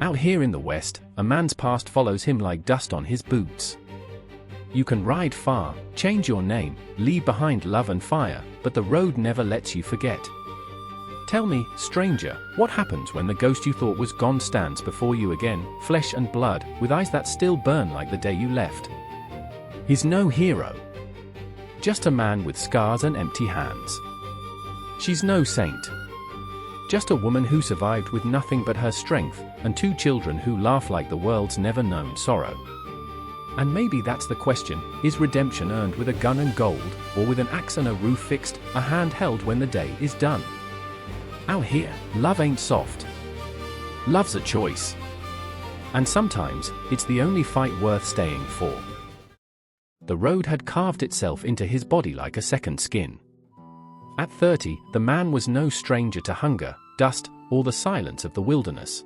Out here in the West, a man's past follows him like dust on his boots. You can ride far, change your name, leave behind love and fire, but the road never lets you forget. Tell me, stranger, what happens when the ghost you thought was gone stands before you again, flesh and blood, with eyes that still burn like the day you left? He's no hero. Just a man with scars and empty hands. She's no saint. Just a woman who survived with nothing but her strength, and 2 children who laugh like the world's never known sorrow. And maybe that's the question, is redemption earned with a gun and gold, or with an axe and a roof fixed, a hand held when the day is done? Out here, love ain't soft. Love's a choice. And sometimes, it's the only fight worth staying for. The road had carved itself into his body like a second skin. At 30, the man was no stranger to hunger, dust, or the silence of the wilderness.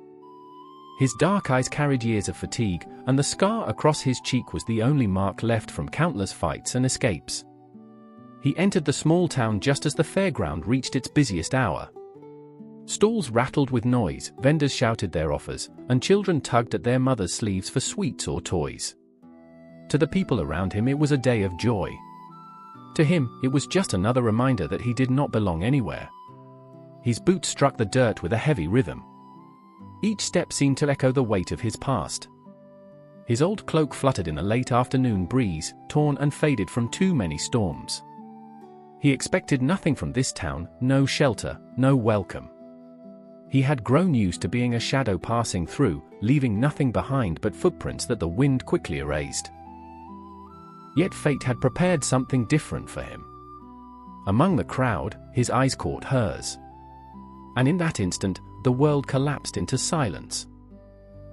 His dark eyes carried years of fatigue, and the scar across his cheek was the only mark left from countless fights and escapes. He entered the small town just as the fairground reached its busiest hour. Stalls rattled with noise, vendors shouted their offers, and children tugged at their mothers' sleeves for sweets or toys. To the people around him it was a day of joy. To him, it was just another reminder that he did not belong anywhere. His boots struck the dirt with a heavy rhythm. Each step seemed to echo the weight of his past. His old cloak fluttered in the late afternoon breeze, torn and faded from too many storms. He expected nothing from this town, no shelter, no welcome. He had grown used to being a shadow passing through, leaving nothing behind but footprints that the wind quickly erased. Yet fate had prepared something different for him. Among the crowd, his eyes caught hers. And in that instant, the world collapsed into silence.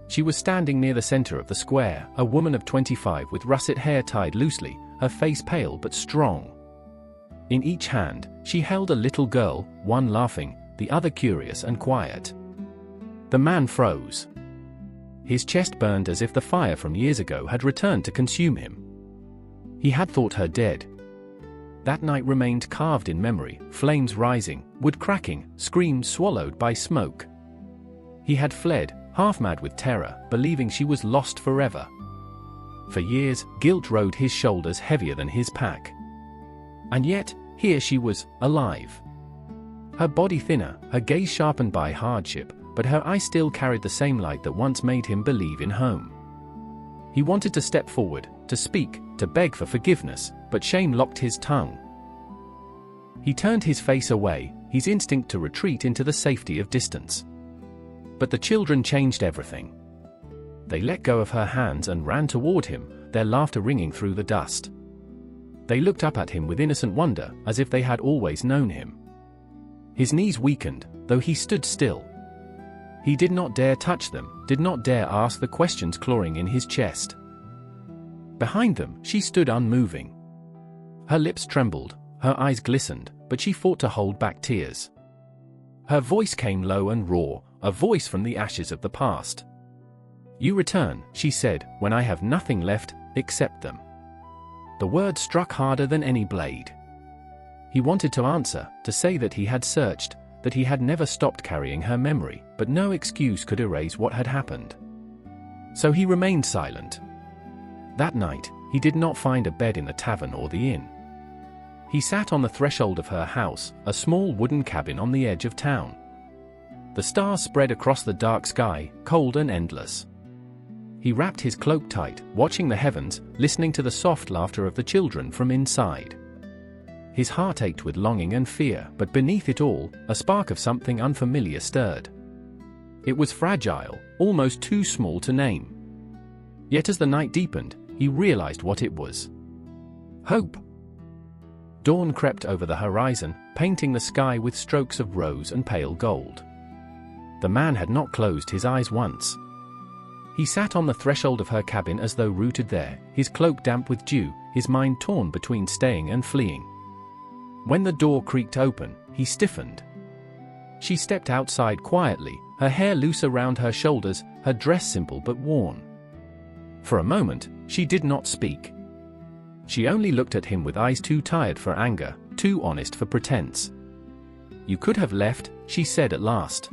She was standing near the center of the square, a woman of 25 with russet hair tied loosely, her face pale but strong. In each hand, she held a little girl, one laughing, the other curious and quiet. The man froze. His chest burned as if the fire from years ago had returned to consume him. He had thought her dead. That night remained carved in memory, flames rising, wood cracking, screams swallowed by smoke. He had fled, half mad with terror, believing she was lost forever. For years, guilt rode his shoulders heavier than his pack. And yet, here she was, alive. Her body thinner, her gaze sharpened by hardship, but her eyes still carried the same light that once made him believe in home. He wanted to step forward, to speak, to beg for forgiveness, but shame locked his tongue. He turned his face away, his instinct to retreat into the safety of distance. But the children changed everything. They let go of her hands and ran toward him, their laughter ringing through the dust. They looked up at him with innocent wonder, as if they had always known him. His knees weakened, though he stood still. He did not dare touch them, did not dare ask the questions clawing in his chest. Behind them, she stood unmoving. Her lips trembled, her eyes glistened, but she fought to hold back tears. Her voice came low and raw, a voice from the ashes of the past. "You return," she said, "when I have nothing left, except them." The word struck harder than any blade. He wanted to answer, to say that he had searched, that he had never stopped carrying her memory, but no excuse could erase what had happened. So he remained silent. That night, he did not find a bed in the tavern or the inn. He sat on the threshold of her house, a small wooden cabin on the edge of town. The stars spread across the dark sky, cold and endless. He wrapped his cloak tight, watching the heavens, listening to the soft laughter of the children from inside. His heart ached with longing and fear, but beneath it all, a spark of something unfamiliar stirred. It was fragile, almost too small to name. Yet as the night deepened, he realized what it was. Hope. Dawn crept over the horizon, painting the sky with strokes of rose and pale gold. The man had not closed his eyes once. He sat on the threshold of her cabin as though rooted there, his cloak damp with dew, his mind torn between staying and fleeing. When the door creaked open, he stiffened. She stepped outside quietly, her hair loose around her shoulders, her dress simple but worn. For a moment, she did not speak. She only looked at him with eyes too tired for anger, too honest for pretense. "You could have left," she said at last.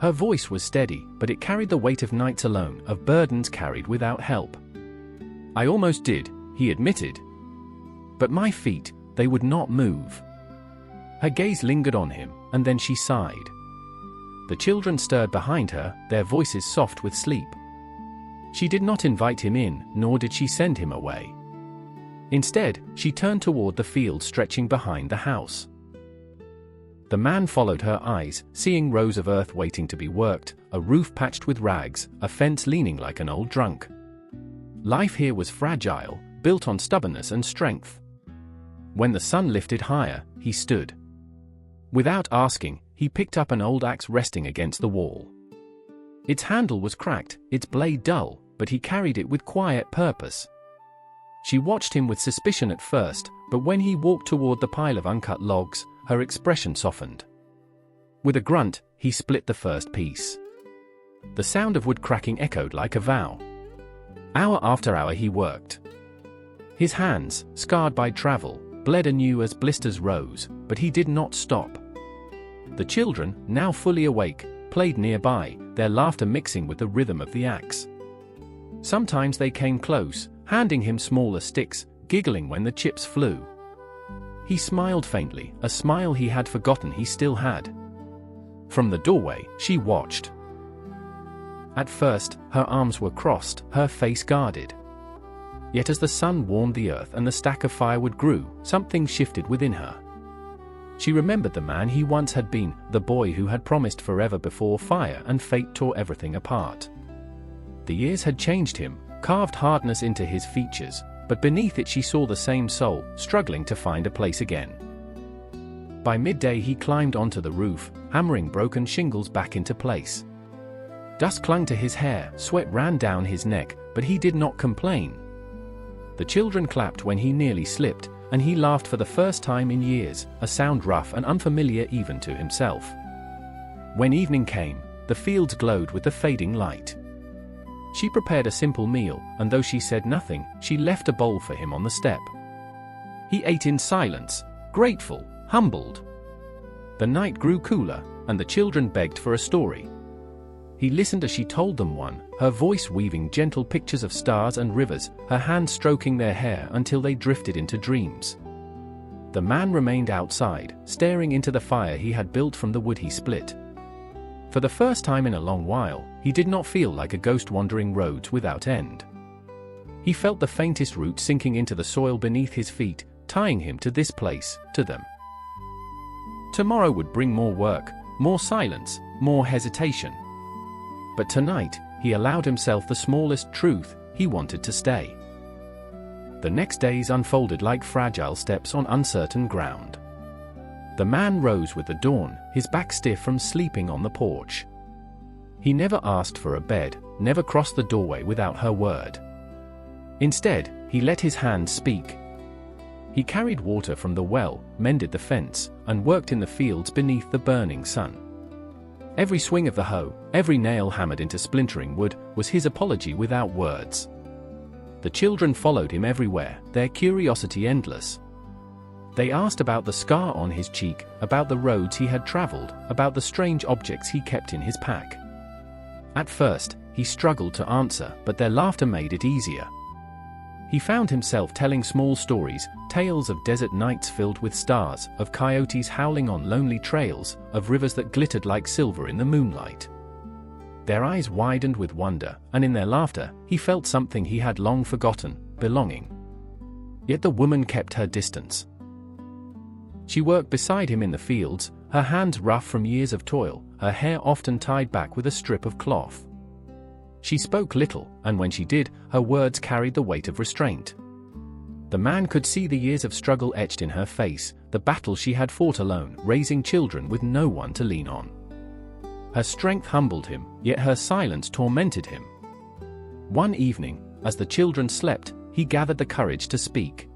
Her voice was steady, but it carried the weight of nights alone, of burdens carried without help. "I almost did," he admitted. "But my feet, they would not move." Her gaze lingered on him, and then she sighed. The children stirred behind her, their voices soft with sleep. She did not invite him in, nor did she send him away. Instead, she turned toward the field stretching behind the house. The man followed her eyes, seeing rows of earth waiting to be worked, a roof patched with rags, a fence leaning like an old drunk. Life here was fragile, built on stubbornness and strength. When the sun lifted higher, he stood. Without asking, he picked up an old axe resting against the wall. Its handle was cracked, its blade dull, but he carried it with quiet purpose. She watched him with suspicion at first, but when he walked toward the pile of uncut logs, her expression softened. With a grunt, he split the first piece. The sound of wood cracking echoed like a vow. Hour after hour he worked. His hands, scarred by travel, bled anew as blisters rose, but he did not stop. The children, now fully awake, played nearby, their laughter mixing with the rhythm of the axe. Sometimes they came close, handing him smaller sticks, giggling when the chips flew. He smiled faintly, a smile he had forgotten he still had. From the doorway, she watched. At first, her arms were crossed, her face guarded. Yet as the sun warmed the earth and the stack of firewood grew, something shifted within her. She remembered the man he once had been, the boy who had promised forever before fire and fate tore everything apart. The years had changed him, carved hardness into his features, but beneath it she saw the same soul, struggling to find a place again. By midday he climbed onto the roof, hammering broken shingles back into place. Dust clung to his hair, sweat ran down his neck, but he did not complain. The children clapped when he nearly slipped, and he laughed for the first time in years, a sound rough and unfamiliar even to himself. When evening came, the fields glowed with the fading light. She prepared a simple meal, and though she said nothing, she left a bowl for him on the step. He ate in silence, grateful, humbled. The night grew cooler, and the children begged for a story. He listened as she told them one, her voice weaving gentle pictures of stars and rivers, her hand stroking their hair until they drifted into dreams. The man remained outside, staring into the fire he had built from the wood he split. For the first time in a long while, he did not feel like a ghost wandering roads without end. He felt the faintest root sinking into the soil beneath his feet, tying him to this place, to them. Tomorrow would bring more work, more silence, more hesitation. But tonight, he allowed himself the smallest truth: he wanted to stay. The next days unfolded like fragile steps on uncertain ground. The man rose with the dawn, his back stiff from sleeping on the porch. He never asked for a bed, never crossed the doorway without her word. Instead, he let his hands speak. He carried water from the well, mended the fence, and worked in the fields beneath the burning sun. Every swing of the hoe, every nail hammered into splintering wood, was his apology without words. The children followed him everywhere, their curiosity endless. They asked about the scar on his cheek, about the roads he had traveled, about the strange objects he kept in his pack. At first, he struggled to answer, but their laughter made it easier. He found himself telling small stories, tales of desert nights filled with stars, of coyotes howling on lonely trails, of rivers that glittered like silver in the moonlight. Their eyes widened with wonder, and in their laughter, he felt something he had long forgotten: belonging. Yet the woman kept her distance. She worked beside him in the fields, her hands rough from years of toil, her hair often tied back with a strip of cloth. She spoke little, and when she did, her words carried the weight of restraint. The man could see the years of struggle etched in her face, the battle she had fought alone, raising children with no one to lean on. Her strength humbled him, yet her silence tormented him. One evening, as the children slept, he gathered the courage to speak.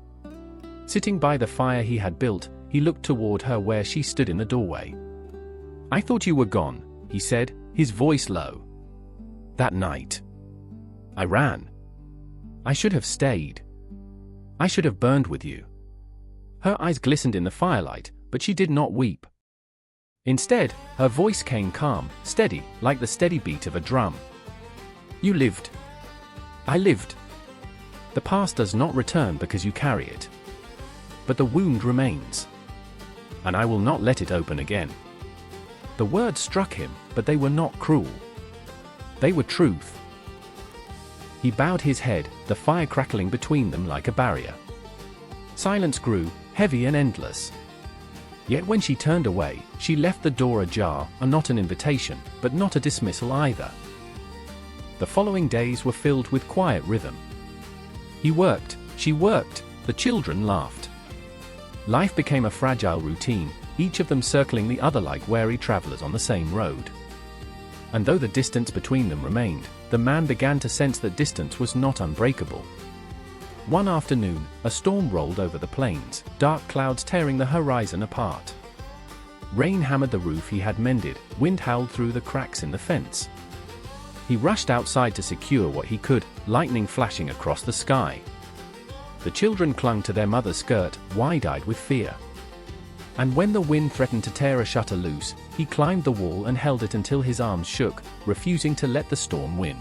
Sitting by the fire he had built, he looked toward her where she stood in the doorway. "I thought you were gone," he said, his voice low. "That night. I ran. I should have stayed. I should have burned with you." Her eyes glistened in the firelight, but she did not weep. Instead, her voice came calm, steady, like the steady beat of a drum. You lived. I lived. The past does not return because you carry it. But the wound remains. And I will not let it open again. The words struck him, but they were not cruel. They were truth. He bowed his head, the fire crackling between them like a barrier. Silence grew, heavy and endless. Yet when she turned away, she left the door ajar, and not an invitation, but not a dismissal either. The following days were filled with quiet rhythm. He worked, she worked, the children laughed. Life became a fragile routine, each of them circling the other like wary travelers on the same road. And though the distance between them remained, the man began to sense that distance was not unbreakable. One afternoon, a storm rolled over the plains, dark clouds tearing the horizon apart. Rain hammered the roof he had mended, wind howled through the cracks in the fence. He rushed outside to secure what he could, lightning flashing across the sky. The children clung to their mother's skirt, wide-eyed with fear. And when the wind threatened to tear a shutter loose, he climbed the wall and held it until his arms shook, refusing to let the storm win.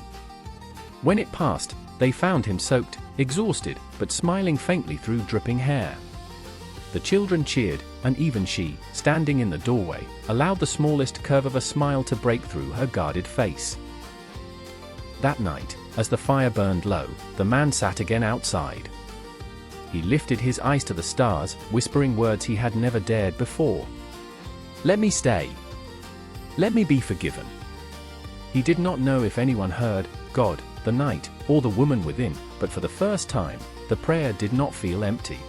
When it passed, they found him soaked, exhausted, but smiling faintly through dripping hair. The children cheered, and even she, standing in the doorway, allowed the smallest curve of a smile to break through her guarded face. That night, as the fire burned low, the man sat again outside. He lifted his eyes to the stars, whispering words he had never dared before. Let me stay. Let me be forgiven. He did not know if anyone heard, God, the night, or the woman within, but for the first time, the prayer did not feel empty.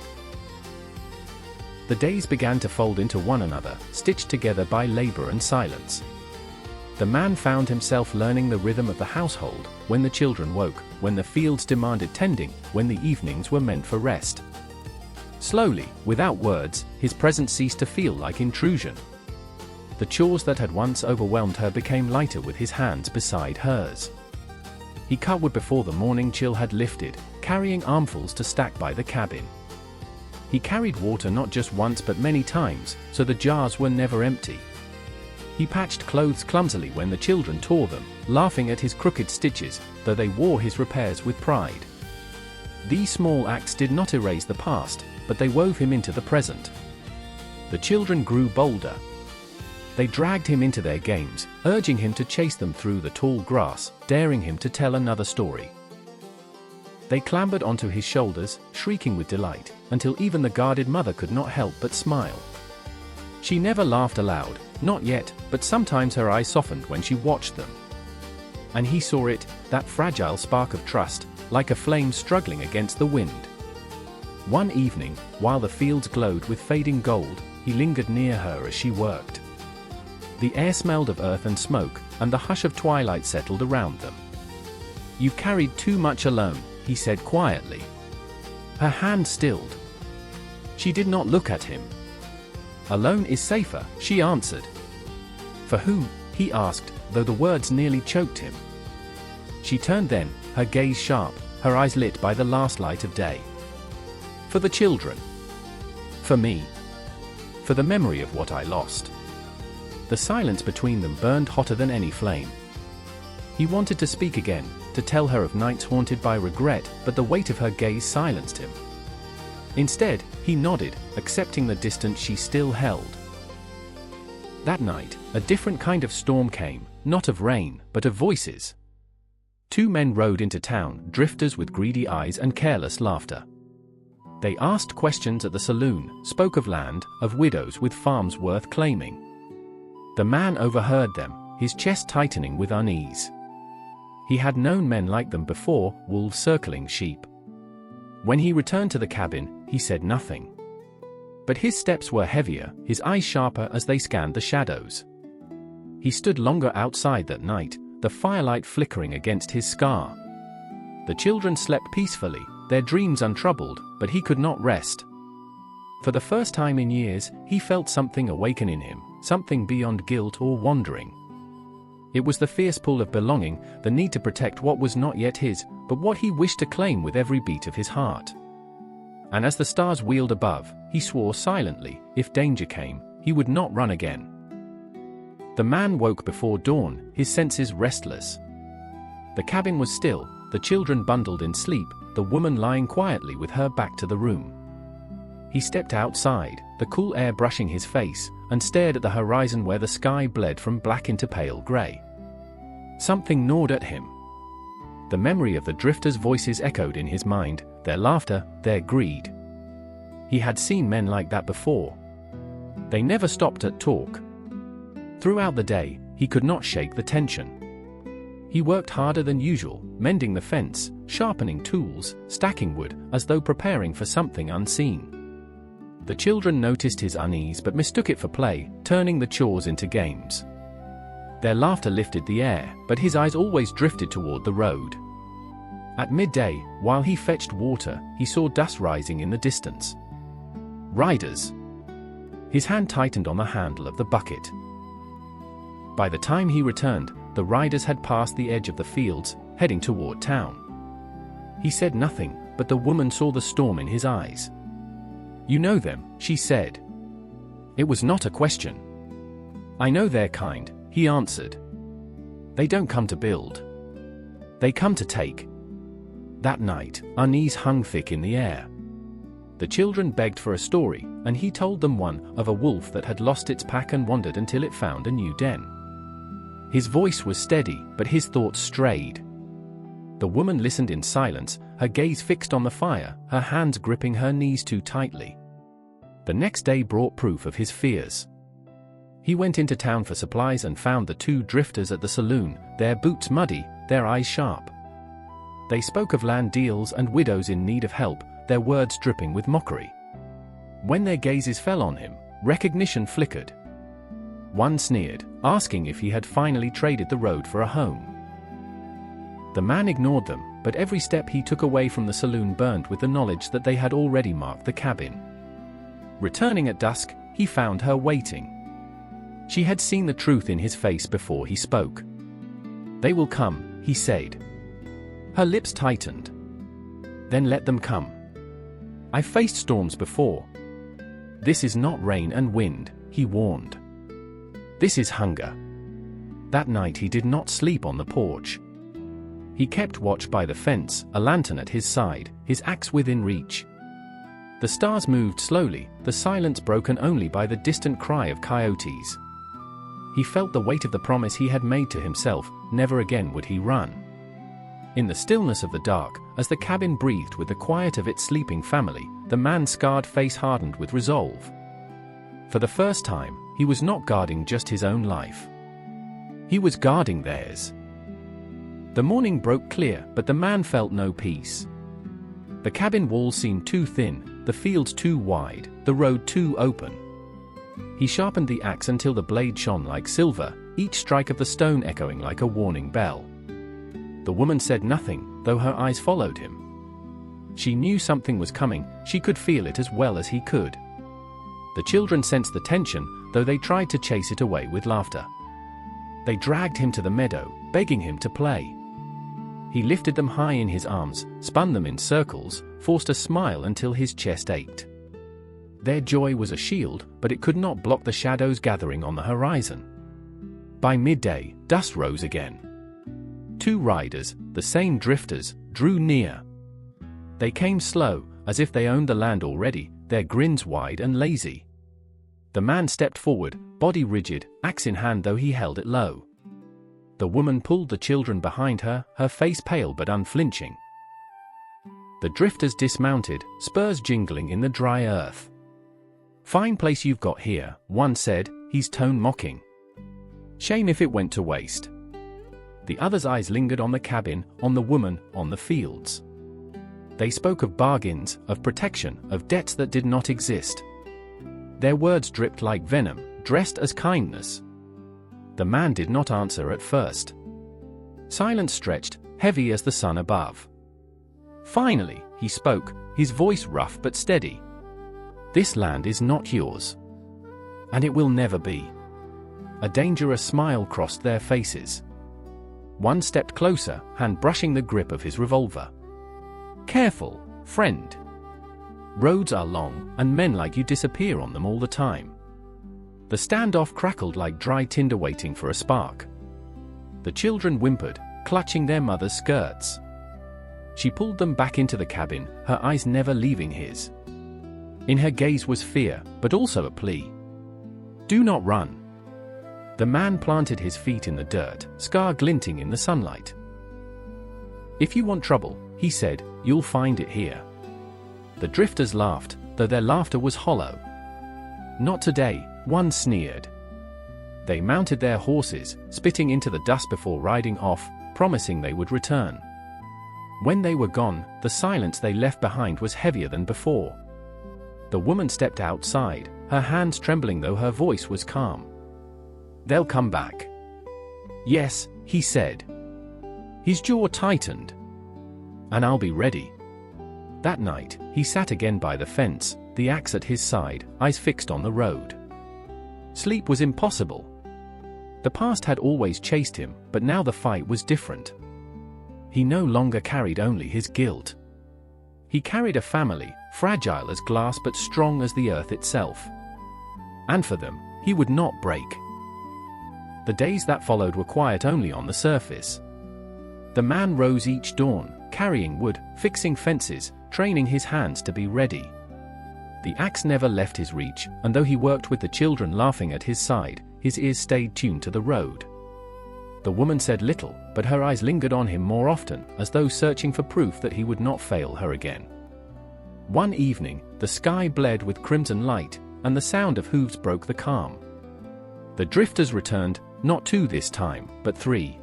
The days began to fold into one another, stitched together by labor and silence. The man found himself learning the rhythm of the household, when the children woke, when the fields demanded tending, when the evenings were meant for rest. Slowly, without words, his presence ceased to feel like intrusion. The chores that had once overwhelmed her became lighter with his hands beside hers. He cut wood before the morning chill had lifted, carrying armfuls to stack by the cabin. He carried water not just once but many times, so the jars were never empty. He patched clothes clumsily when the children tore them, laughing at his crooked stitches, though they wore his repairs with pride. These small acts did not erase the past, but they wove him into the present. The children grew bolder. They dragged him into their games, urging him to chase them through the tall grass, daring him to tell another story. They clambered onto his shoulders, shrieking with delight, until even the guarded mother could not help but smile. She never laughed aloud, not yet, but sometimes her eyes softened when she watched them. And he saw it, that fragile spark of trust, like a flame struggling against the wind. One evening, while the fields glowed with fading gold, he lingered near her as she worked. The air smelled of earth and smoke, and the hush of twilight settled around them. "You've carried too much alone," he said quietly. Her hand stilled. She did not look at him. "Alone is safer," she answered. "For whom?" he asked, though the words nearly choked him. She turned then, her gaze sharp, her eyes lit by the last light of day. "For the children. For me. For the memory of what I lost." The silence between them burned hotter than any flame. He wanted to speak again, to tell her of nights haunted by regret, but the weight of her gaze silenced him. Instead, he nodded, accepting the distance she still held. That night, a different kind of storm came, not of rain, but of voices. Two men rode into town, drifters with greedy eyes and careless laughter. They asked questions at the saloon, spoke of land, of widows with farms worth claiming. The man overheard them, his chest tightening with unease. He had known men like them before, wolves circling sheep. When he returned to the cabin, he said nothing. But his steps were heavier, his eyes sharper as they scanned the shadows. He stood longer outside that night, the firelight flickering against his scar. The children slept peacefully, their dreams untroubled, but he could not rest. For the first time in years, he felt something awaken in him, something beyond guilt or wandering. It was the fierce pull of belonging, the need to protect what was not yet his, but what he wished to claim with every beat of his heart. And as the stars wheeled above, he swore silently, if danger came, he would not run again. The man woke before dawn, his senses restless. The cabin was still, the children bundled in sleep, the woman lying quietly with her back to the room. He stepped outside, the cool air brushing his face, and stared at the horizon where the sky bled from black into pale gray. Something gnawed at him. The memory of the drifters' voices echoed in his mind, their laughter, their greed. He had seen men like that before. They never stopped at talk. Throughout the day, he could not shake the tension. He worked harder than usual, mending the fence, sharpening tools, stacking wood, as though preparing for something unseen. The children noticed his unease but mistook it for play, turning the chores into games. Their laughter lifted the air, but his eyes always drifted toward the road. At midday, while he fetched water, he saw dust rising in the distance. Riders. His hand tightened on the handle of the bucket. By the time he returned, the riders had passed the edge of the fields, heading toward town. He said nothing, but the woman saw the storm in his eyes. "You know them," she said. It was not a question. "I know their kind," he answered. "They don't come to build. They come to take." That night, unease hung thick in the air. The children begged for a story, and he told them one of a wolf that had lost its pack and wandered until it found a new den. His voice was steady, but his thoughts strayed. The woman listened in silence, her gaze fixed on the fire, her hands gripping her knees too tightly. The next day brought proof of his fears. He went into town for supplies and found the two drifters at the saloon, their boots muddy, their eyes sharp. They spoke of land deals and widows in need of help, their words dripping with mockery. When their gazes fell on him, recognition flickered. One sneered, asking if he had finally traded the road for a home. The man ignored them, but every step he took away from the saloon burned with the knowledge that they had already marked the cabin. Returning at dusk, he found her waiting. She had seen the truth in his face before he spoke. "They will come," he said. Her lips tightened. "Then let them come. I've faced storms before. This is not rain and wind," he warned. "This is hunger." That night he did not sleep on the porch. He kept watch by the fence, a lantern at his side, his axe within reach. The stars moved slowly, the silence broken only by the distant cry of coyotes. He felt the weight of the promise he had made to himself, never again would he run. In the stillness of the dark, as the cabin breathed with the quiet of its sleeping family, the man's scarred face hardened with resolve. For the first time, he was not guarding just his own life. He was guarding theirs. The morning broke clear, but the man felt no peace. The cabin walls seemed too thin, the fields too wide, the road too open. He sharpened the axe until the blade shone like silver, each strike of the stone echoing like a warning bell. The woman said nothing, though her eyes followed him. She knew something was coming, she could feel it as well as he could. The children sensed the tension, though they tried to chase it away with laughter. They dragged him to the meadow, begging him to play. He lifted them high in his arms, spun them in circles, forced a smile until his chest ached. Their joy was a shield, but it could not block the shadows gathering on the horizon. By midday, dust rose again. Two riders, the same drifters, drew near. They came slow, as if they owned the land already, their grins wide and lazy. The man stepped forward, body rigid, axe in hand though he held it low. The woman pulled the children behind her, her face pale but unflinching. The drifters dismounted, spurs jingling in the dry earth. "Fine place you've got here," one said, his tone mocking. "Shame if it went to waste." The other's eyes lingered on the cabin, on the woman, on the fields. They spoke of bargains, of protection, of debts that did not exist. Their words dripped like venom, dressed as kindness. The man did not answer at first. Silence stretched, heavy as the sun above. Finally, he spoke, his voice rough but steady. "This land is not yours. And it will never be." A dangerous smile crossed their faces. One stepped closer, hand brushing the grip of his revolver. "Careful, friend. Roads are long, and men like you disappear on them all the time. The standoff crackled like dry tinder waiting for a spark. The children whimpered, clutching their mother's skirts. She pulled them back into the cabin, her eyes never leaving his. In her gaze was fear, but also a plea. "Do not run." The man planted his feet in the dirt, scar glinting in the sunlight. "If you want trouble," he said, "you'll find it here." The drifters laughed, though their laughter was hollow. "Not today," one sneered. They mounted their horses, spitting into the dust before riding off, promising they would return. When they were gone, the silence they left behind was heavier than before. The woman stepped outside, her hands trembling though her voice was calm. "They'll come back." "Yes," he said. His jaw tightened. "And I'll be ready." That night, he sat again by the fence, the axe at his side, eyes fixed on the road. Sleep was impossible. The past had always chased him, but now the fight was different. He no longer carried only his guilt. He carried a family, fragile as glass but strong as the earth itself. And for them, he would not break. The days that followed were quiet only on the surface. The man rose each dawn, carrying wood, fixing fences, training his hands to be ready. The axe never left his reach, and though he worked with the children laughing at his side, his ears stayed tuned to the road. The woman said little, but her eyes lingered on him more often, as though searching for proof that he would not fail her again. One evening, the sky bled with crimson light, and the sound of hooves broke the calm. The drifters returned, not two this time, but three.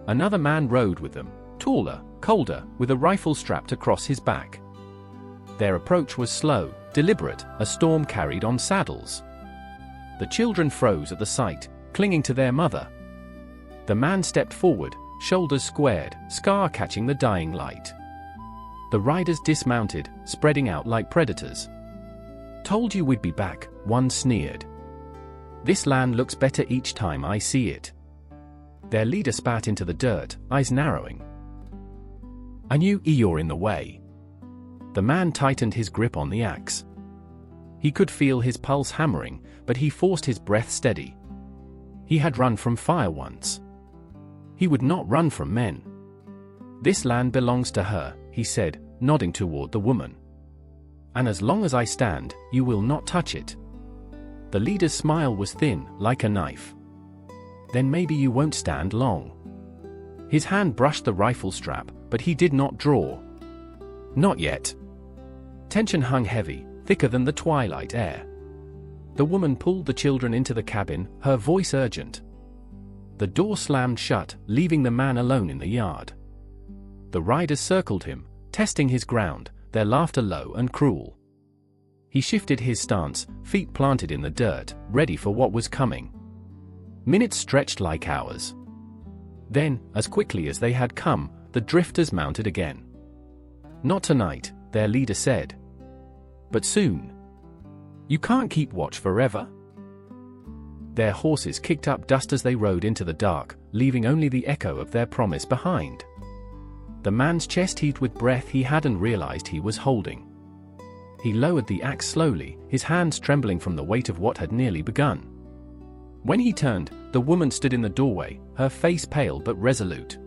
Another man rode with them, taller, colder, with a rifle strapped across his back. Their approach was slow, deliberate, a storm carried on saddles. The children froze at the sight, clinging to their mother. The man stepped forward, shoulders squared, scar catching the dying light. The riders dismounted, spreading out like predators. "Told you we'd be back," one sneered. "This land looks better each time I see it." Their leader spat into the dirt, eyes narrowing. "I knew you're in the way." The man tightened his grip on the axe. He could feel his pulse hammering, but he forced his breath steady. He had run from fire once. He would not run from men. "This land belongs to her," he said, nodding toward the woman. "And as long as I stand, you will not touch it." The leader's smile was thin, like a knife. "Then maybe you won't stand long." His hand brushed the rifle strap, but he did not draw. "Not yet." Tension hung heavy, thicker than the twilight air. The woman pulled the children into the cabin, her voice urgent. The door slammed shut, leaving the man alone in the yard. The riders circled him, testing his ground, their laughter low and cruel. He shifted his stance, feet planted in the dirt, ready for what was coming. Minutes stretched like hours. Then, as quickly as they had come, the drifters mounted again. "Not tonight," their leader said. "But soon. You can't keep watch forever." Their horses kicked up dust as they rode into the dark, leaving only the echo of their promise behind. The man's chest heaved with breath he hadn't realized he was holding. He lowered the axe slowly, his hands trembling from the weight of what had nearly begun. When he turned, the woman stood in the doorway, her face pale but resolute.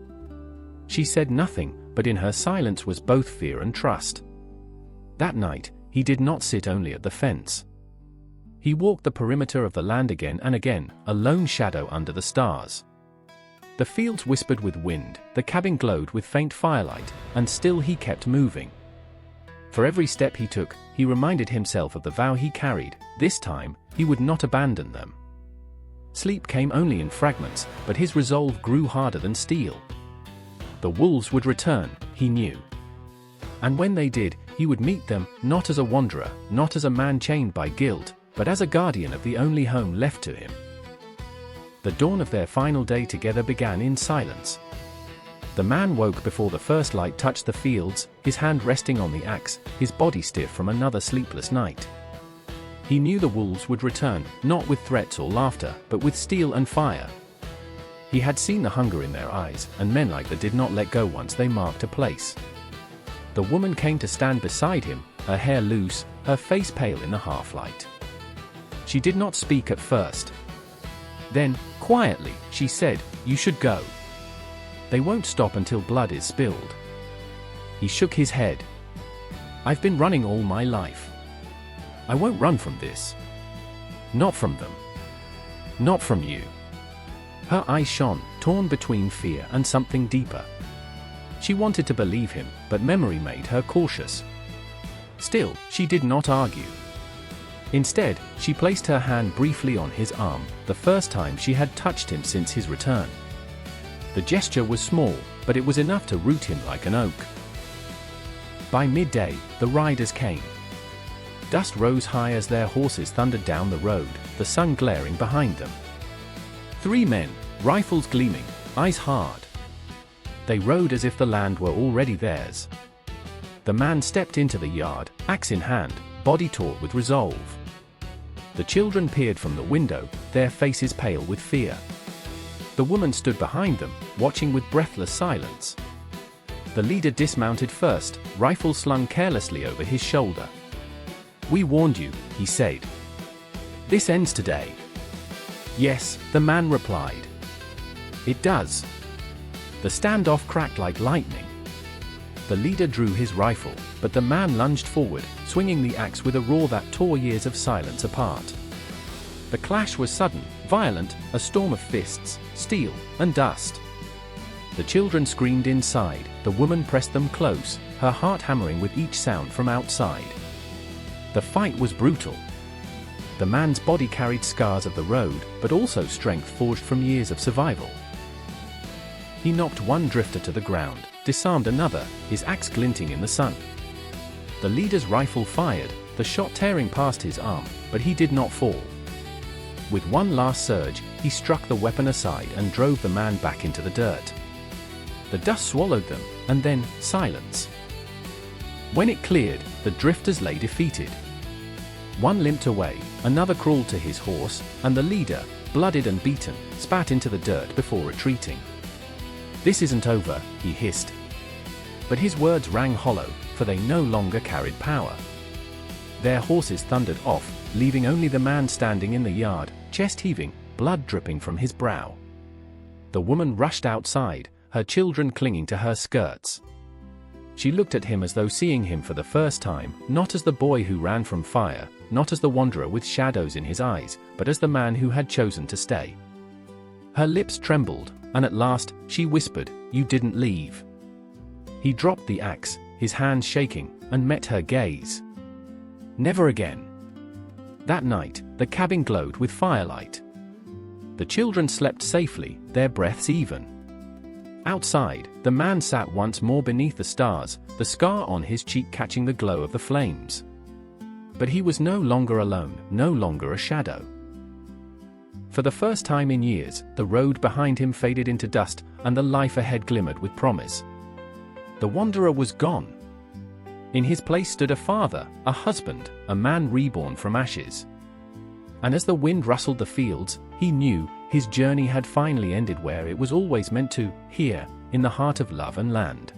She said nothing, but in her silence was both fear and trust. That night, he did not sit only at the fence. He walked the perimeter of the land again and again, a lone shadow under the stars. The fields whispered with wind, the cabin glowed with faint firelight, and still he kept moving. For every step he took, he reminded himself of the vow he carried. This time, he would not abandon them. Sleep came only in fragments, but his resolve grew harder than steel. The wolves would return, he knew. And when they did, he would meet them, not as a wanderer, not as a man chained by guilt, but as a guardian of the only home left to him. The dawn of their final day together began in silence. The man woke before the first light touched the fields, his hand resting on the axe, his body stiff from another sleepless night. He knew the wolves would return, not with threats or laughter, but with steel and fire. He had seen the hunger in their eyes, and men like that did not let go once they marked a place. The woman came to stand beside him, her hair loose, her face pale in the half-light. She did not speak at first. Then, quietly, she said, "You should go. They won't stop until blood is spilled." He shook his head. "I've been running all my life. I won't run from this. Not from them. Not from you." Her eyes shone, torn between fear and something deeper. She wanted to believe him, but memory made her cautious. Still, she did not argue. Instead, she placed her hand briefly on his arm, the first time she had touched him since his return. The gesture was small, but it was enough to root him like an oak. By midday, the riders came. Dust rose high as their horses thundered down the road, the sun glaring behind them. 3 men, rifles gleaming, eyes hard. They rode as if the land were already theirs. The man stepped into the yard, axe in hand, body taut with resolve. The children peered from the window, their faces pale with fear. The woman stood behind them, watching with breathless silence. The leader dismounted first, rifle slung carelessly over his shoulder. "We warned you," he said. "This ends today." "Yes," the man replied. "It does." The standoff cracked like lightning. The leader drew his rifle, but the man lunged forward, swinging the axe with a roar that tore years of silence apart. The clash was sudden, violent, a storm of fists, steel, and dust. The children screamed inside, the woman pressed them close, her heart hammering with each sound from outside. The fight was brutal. The man's body carried scars of the road, but also strength forged from years of survival. He knocked one drifter to the ground, disarmed another, his axe glinting in the sun. The leader's rifle fired, the shot tearing past his arm, but he did not fall. With one last surge, he struck the weapon aside and drove the man back into the dirt. The dust swallowed them, and then, silence. When it cleared, the drifters lay defeated. One limped away, another crawled to his horse, and the leader, blooded and beaten, spat into the dirt before retreating. "This isn't over," he hissed. But his words rang hollow, for they no longer carried power. Their horses thundered off, leaving only the man standing in the yard, chest heaving, blood dripping from his brow. The woman rushed outside, her children clinging to her skirts. She looked at him as though seeing him for the first time, not as the boy who ran from fire, not as the wanderer with shadows in his eyes, but as the man who had chosen to stay. Her lips trembled, and at last, she whispered, "You didn't leave." He dropped the axe, his hands shaking, and met her gaze. "Never again." That night, the cabin glowed with firelight. The children slept safely, their breaths even. Outside, the man sat once more beneath the stars, the scar on his cheek catching the glow of the flames. But he was no longer alone, no longer a shadow. For the first time in years, the road behind him faded into dust, and the life ahead glimmered with promise. The wanderer was gone. In his place stood a father, a husband, a man reborn from ashes. And as the wind rustled the fields, he knew his journey had finally ended where it was always meant to, here, in the heart of love and land.